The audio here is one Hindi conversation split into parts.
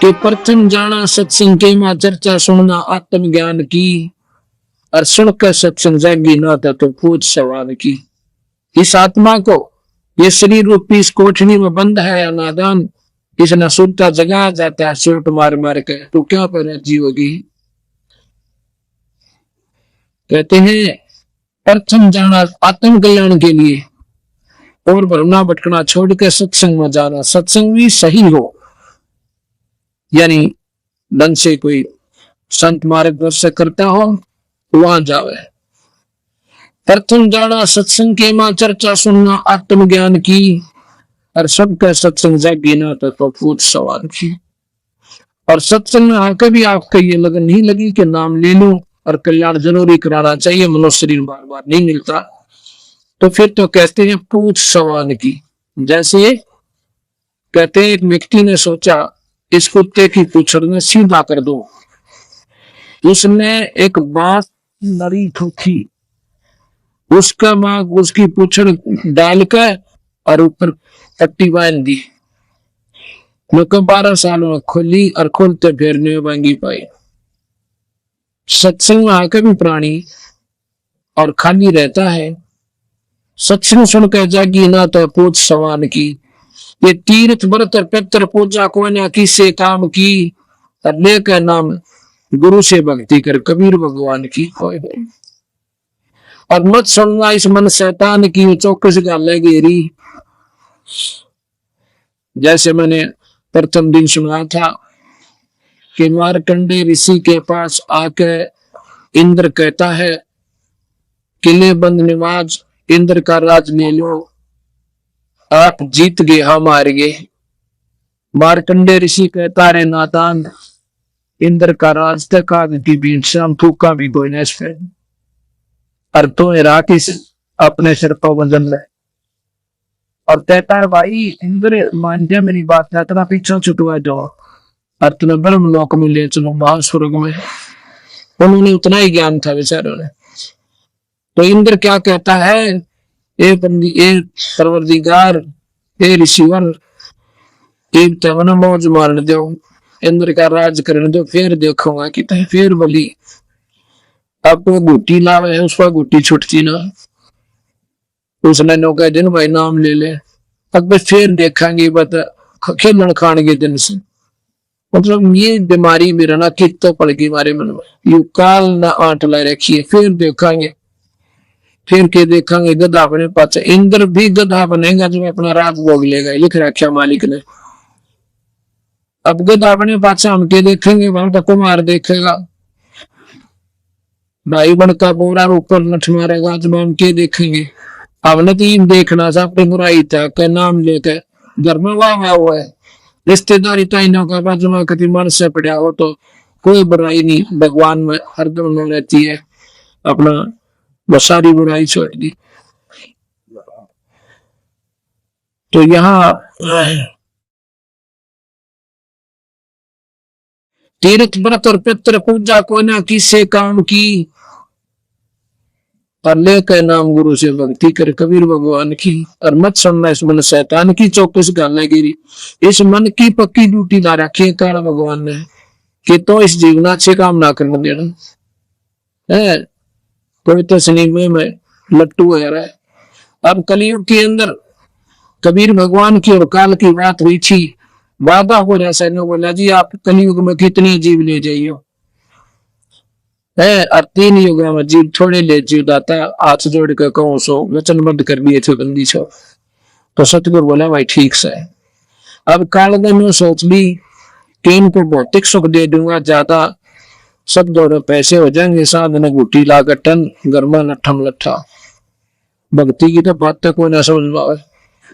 कि प्रथम जाना सत्संग के मां चर्चा सुनना आत्मज्ञान की, और सुनकर सत्संग जागी ना था तो पूछ सवाल की। इस आत्मा को ये शरीर रूपी इस कोठनी में बंद है या नादान, इसने सुनता जगा जाता है चोट मार मार के, तो क्या पर जीवोगी। कहते हैं प्रथम जाना आत्म कल्याण के लिए और भरना भटकना छोड़ के सत्संग में जाना, सत्संग भी सही हो, यानी ढंग से कोई संत मार्गदर्शन करता हो वहां जावे। प्रथम जाना सत्संग के मां चर्चा सुनना आत्मज्ञान की, और सबका सत्संग जागी ना तो पूछ सवाल की। और सत्संग में आकर भी आपका ये लगन नहीं लगी कि नाम ले लो और कल्याण जरूरी कराना चाहिए, मनुष्य शरीर बार बार नहीं मिलता, तो फिर तो कहते हैं पूछ सवाल की। जैसे कहते हैं एक व्यक्ति ने सोचा इस कुत्ते की पूछड़ में सीधा कर दो, उसने एक बांस नरी ठोकी, उसका मां उसकी पूछड़ डालकर और ऊपर पट्टी बांध दी, 12 सालों में खोली और खोलते फिर नहीं बांगी पाई। सत्संग में आकर भी प्राणी और खाली रहता है, सत्संग सुनकर जागी ना तो पूछ सवाल की। ये तीर्थ व्रत पितर पूजा को न किसे काम की, और लेकर नाम गुरु से भक्ति कर कबीर भगवान की। और मत सुनना इस मन शैतान की, चौकस गाले घेरी। जैसे मैंने प्रथम दिन सुना था कि मार्कंडे ऋषि के पास आकर इंद्र कहता है किले बंद निवाज इंद्र का राज ले लो, आप जीत गए हम हार गए। मार्कंडे ऋषि कहता रे नादान, इंद्र का राज तक की बीच शाम थूका भी कोई नहीं, और तो राकेश अपने सिर पर वजन ले। और कहता है भाई इंद्र मान जा मेरी बात, तेरा पीछा छुटवा जाओ और तुम्हें ब्रह्म लोक में ले चलो महास्वर्ग में। उन्होंने उतना ही ज्ञान था बेचारों ने। तो इंद्र क्या कहता है, ए परवरदिगार, ए ऋषिवर, एक तवन मौज मारने दो, इंद्र का राज करने दो, फिर देखूंगा कि फिर बोली। अब तो गुट्टी लावे है, उस पर गुट्टी छुटती ना। उसने नौका दिन भाई नाम ले ले, अब फिर देखेंगे बता खेलन खान के दिन से। मतलब ये बीमारी मेरा ना कित तो पड़ गई हमारे मन में, यू काल ना आंट ला रखी है, फिर देखेंगे, फिर के देखेंगे गधा बने पाचा। इंद्र भी गधा बनेगा जो अपना राज भोग लेगा, लिख रखा मालिक ने। अब गधा बने पाचा हम के देखेंगे, वहां कुमार देखेगा, भाई बन का बोरा ऊपर नठ मारेगा जब हम के देखेंगे। हमने तो देखना था अपनी बुराई था के नाम लेकर घर में वाह हुआ है, रिश्तेदारी ताइनों का बाजू में कभी मन से पड़ा हो तो कोई बुराई नहीं, भगवान में हरदम में रहती है, अपना वो सारी बुराई छोड़ दी। तो यहाँ तीर्थ व्रत और पितृ पूजा को ना किसे काम की, और लेकर नाम गुरु से भक्ति कर कबीर भगवान की। और मत सुनना इस मन शैतान की, चौकस गालने गिरी। इस मन की पक्की ड्यूटी ला रखी है काला भगवान ने कि तो इस जीवन अच्छे काम ना करने देना है। कोई तो सिनेमे में लट्टू है रहा है। अब कलयुग के अंदर कबीर भगवान की और काल की बात हुई थी, वादा हो जैसा ने बोला जी आप कलयुग में कितने जीव ले जाइयो है, और 3 युग में जीव थोड़े ले जीव दाता, हाथ जोड़ के कहूं सो वचनबद्ध कर दिए थे बंदी छो। तो सतगुरु बोला भाई ठीक से। अब कालदे में सोच ली कि इनको भौतिक सुख दे दूंगा ज्यादा, सब दौड़े पैसे हो जाएंगे, साधन गुटी लाकर टन घर में लट्ठम लट्ठा। भक्ति की तो बात तक कोई ना समझ पाए।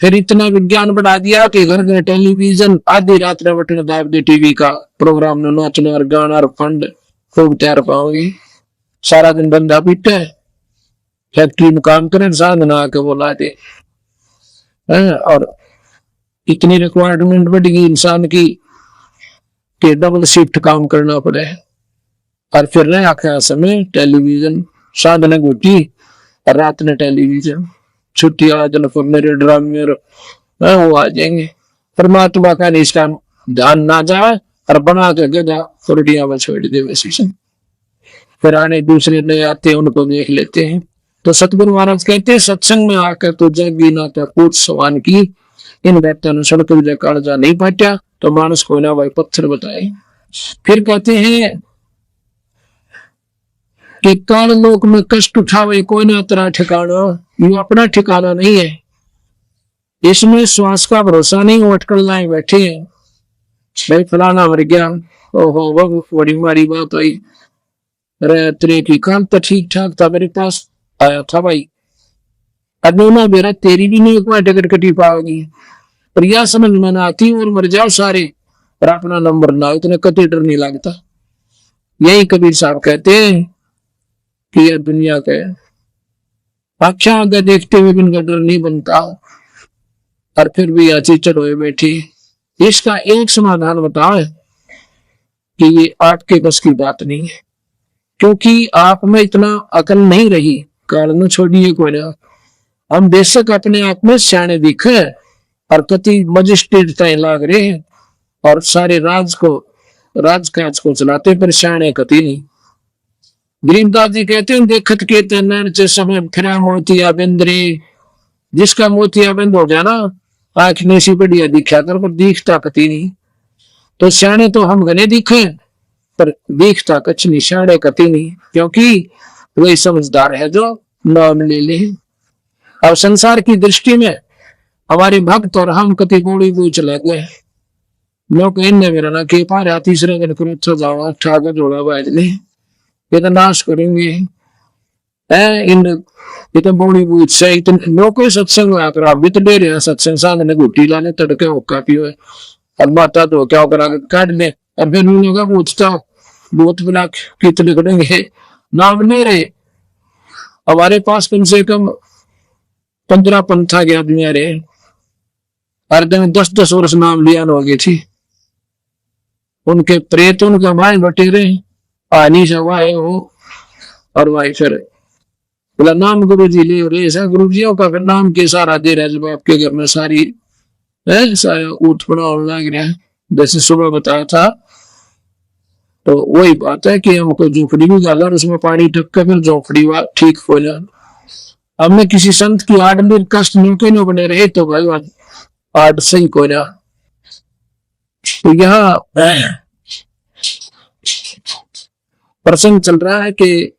फिर इतना विज्ञान बढ़ा दिया कि घर घर टेलीविजन, आधी रात में बटन दाब दे टीवी का प्रोग्राम में नाचना और गाना और फंड खूब तैयार पाओगे। सारा दिन बंदा पीटे है, फैक्ट्री में काम करें, साधना आके बोला दे। और इतनी रिक्वायरमेंट बढ़ गई इंसान की कि डबल शिफ्ट काम करना पड़े। और फिर रहे आखिर समय टेलीविजन, साधना गुटी और रात में टेलीविजन, छुट्टी वाला दिन फिर मेरे ड्रामे वो आ जाएंगे। परमात्मा का निष्ठा ध्यान ना जाए और बना के गधा कुर्डिया में छोड़ दे वैसे से। फिर आने दूसरे नए आते हैं, उनको देख लेते हैं। तो सतगुरु महाराज कहते हैं सत्संग में आकर तो जग ना पूछ सवान की, इन व्यक्तियों सड़क कालजा नहीं पाट्या तो मानस को ना भाई पत्थर बताए। फिर कहते हैं कि काल लोक में कष्ट उठावे कोई ना तेरा ठिकाना, ये अपना ठिकाना नहीं है। इसमें श्वास का भरोसा नहीं, वो अटकल लाए बैठे हैं। भाई फलाना मर गया, ओहो वो बड़ी मारी बात आई, अरे तेरे की काम तो ठीक ठाक था, मेरे पास आया था भाई, अनोना मेरा तेरी भी नहीं एक बार टिकट कटी पाओगी, पर यह समझ में ना आती और मर जाओ सारे, पर अपना नंबर ना इतने कति डर नहीं लगता। यही कबीर साहब कहते हैं कि यह दुनिया के अच्छा आगे देखते हुए इनका डर नहीं बनता, और फिर भी अच्छी चढ़ोए बैठी। इसका एक समाधान बताओ कि ये आपके बस की बात नहीं है, क्योंकि आप में इतना अकल नहीं रही। कारण छोड़िए कोई ना, हम बेशक अपने आप में सियाने दिखे और कति मजिस्ट्रेट तय लाग रहे हैं और सारे राजकाज को चलाते, पर सियाने कति नहीं। गरीबदास जी कहते हैं देखत के तन समय फिरा मोतिया बिंदरे, जिसका मोतिया बिंद हो जाना आंख ने सी बढ़िया दिखा कर, पर दिखता कति नहीं। तो सियाने तो हम घने दिखे, पर दिखता कछ नहीं, सियाने कति नहीं, क्योंकि वही समझदार है जो नाम ले ले। अब संसार की दृष्टि में हमारे भक्त और हम कति गोड़ी वो चले गए। लोग इनने मेरा ना के पार तीसरे दिन करो जावा ठाकर जोड़ा बाजने, ये तो नाश करेंगे। इन ये तो बड़ी बूझ से इतने लोग सत्संग में आकर आप भी तो ले रहे हैं सत्संग, सामने घुट्टी लाने तड़के होका पियो और माता तो क्या करा काट ले, और फिर उन लोग पूछता बहुत बिना कितने करेंगे नाम नहीं रहे। हमारे पास कम से कम 15 पंथा के आदमी रहे, हर दिन 10-10 वर्ष नाम लिया हो गई थी। उनके प्रेत उनके माए बटेरे आनी सवाए हो, और वाई फिर बोला नाम गुरु जी ले रहे, ऐसा गुरु जी का फिर नाम के सारा दे रहा है। जब आपके घर में सारी ऊट पड़ा लग रहा है, जैसे सुबह बताया था, तो वही बात है कि हमको झोपड़ी भी डाला, उसमें पानी टक कर फिर झोपड़ी ठीक हो जाए। हमने किसी संत की आड़ में कष्ट नुके न बने रहे तो भाई आड़ सही को ना। तो यहाँ प्रसंग चल रहा है कि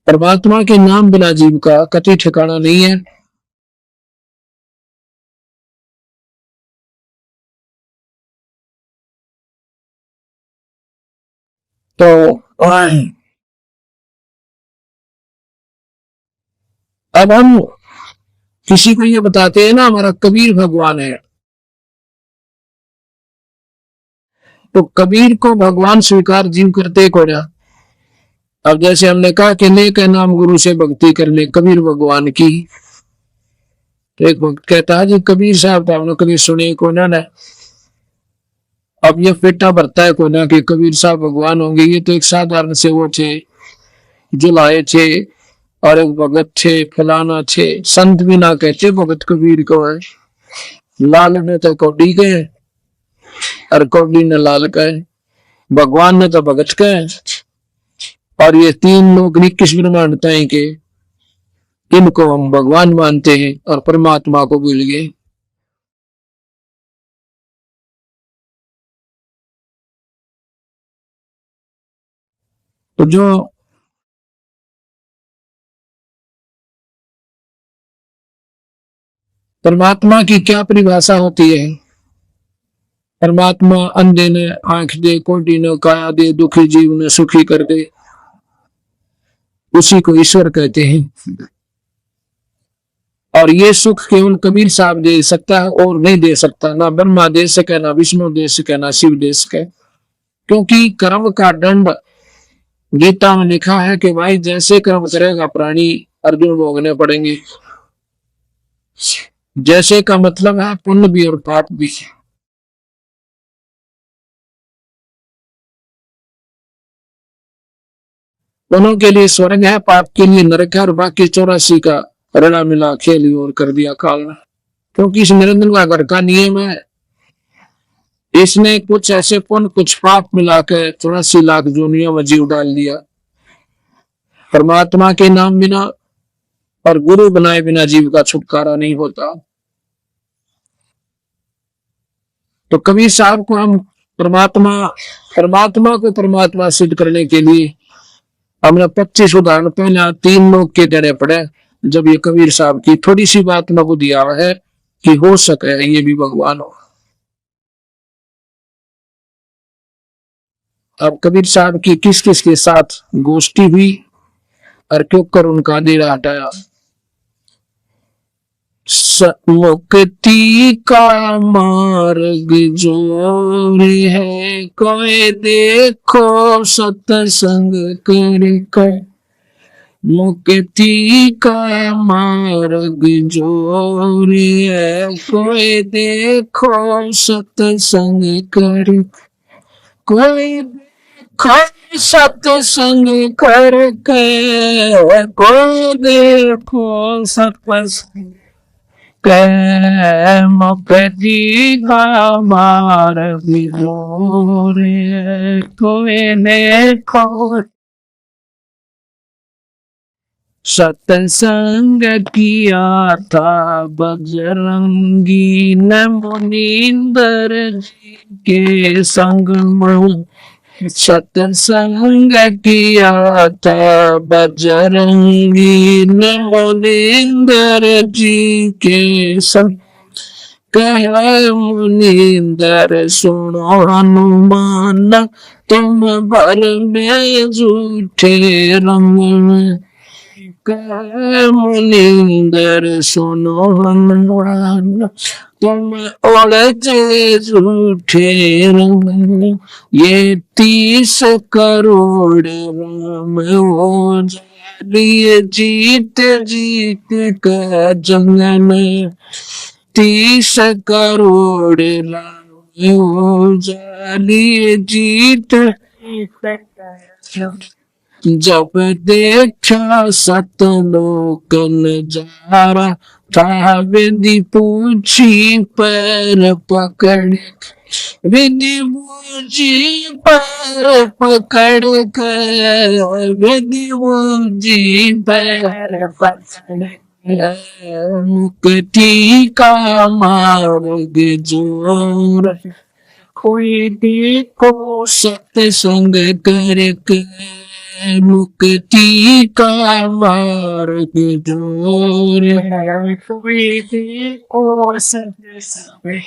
परमात्मा के नाम बिना जीव का कति ठिकाना नहीं है। तो अब हम किसी को ये बताते हैं ना हमारा कबीर भगवान है, तो कबीर को भगवान स्वीकार जीव करते को ना। अब जैसे हमने कहा कि नेक नाम गुरु से भक्ति कर ले कबीर भगवान की, तो एक भक्त कहता है जी कबीर साहब तो हमने कभी सुने को ना। अब ये पेटा भरता है को ना कि कबीर साहब भगवान होंगे, ये तो एक साधारण से वो थे जो लाए थे, और एक भगत थे फलाना थे, संत भी ना कहते भगत कबीर को है। लाल ने तो कौड़ी कहे और कौड़ी ने लाल कहे, भगवान ने तो भगत कहे, और ये तीन लोग 21 ब्रह्मांड है के इनको हम भगवान मानते हैं और परमात्मा को भूल गए। तो जो परमात्मा की क्या परिभाषा होती है? परमात्मा अंधे ने आंख दे, कोटी ने काया दे, दुखी जीव ने सुखी कर दे, उसी को ईश्वर कहते हैं। और ये सुख केवल कबीर साहब दे सकता है और नहीं दे सकता, ना ब्रह्मा दे सके, ना विष्णु दे सके, ना शिव दे सके, क्योंकि कर्म का दंड गीता में लिखा है कि भाई जैसे कर्म करेगा प्राणी अर्जुन भोगने पड़ेंगे। जैसे का मतलब है पुण्य भी और पाप भी। दोनों के लिए स्वर्ग है, पाप के लिए नरक है, और बाकी 84 का रड़ा मिला खेली और कर दिया काल। क्योंकि इस निरंजन का घर का नियम है, इसने कुछ ऐसे पुण्य कुछ पाप मिला के 84 लाख जोनियों में जीव डाल दिया। परमात्मा के नाम बिना और गुरु बनाए बिना जीव का छुटकारा नहीं होता। तो कबीर साहब को हम परमात्मा परमात्मा को परमात्मा सिद्ध करने के लिए हमने 25 उदाहरण पहले 3 लोग के देने पड़े। जब ये कबीर साहब की थोड़ी सी बात में को दिया है कि हो सके ये भी भगवान हो। अब कबीर साहब की किस किस के साथ गोष्ठी हुई और क्यों कर उनका डेरा हटाया। मुक्ति का मार्ग जोर है, कोई देखो सत्संग कर। मुक्ति का मार्ग जोर है, कोई देखो सत्संग कर। कोई देखो सत्संग करके, कोई देखो सत्संग मुक्ति का मार्ग जोर है, कोई देखो सत्संग किया था बजरंगी ने मुनींदर जी के संग में। सत्संग किया था बजरंगी ने मुनींदर जी के संग। कहे मुनींदर सुनो हनुमान, तुम भर में झूठे रंग में। मुनींदर सुनो हनुमान, तुम उलझे झूठे रंग। ये 30 करोड़ राम हो जाए जीत जीत का जंग में। 30 करोड़ राम हो जाए जीत। जब देखा सतलोक नजारा था, विधि पूछी पैर पकड़। विधि पूछी पैर पकड़ कर, विधि पूछी पैर पकड़। मुक्ति का मार्ग जोर, कोई देखो सत्संग करके। मुक्ति का मार्ग जोर है, कोई देखो सत्संग।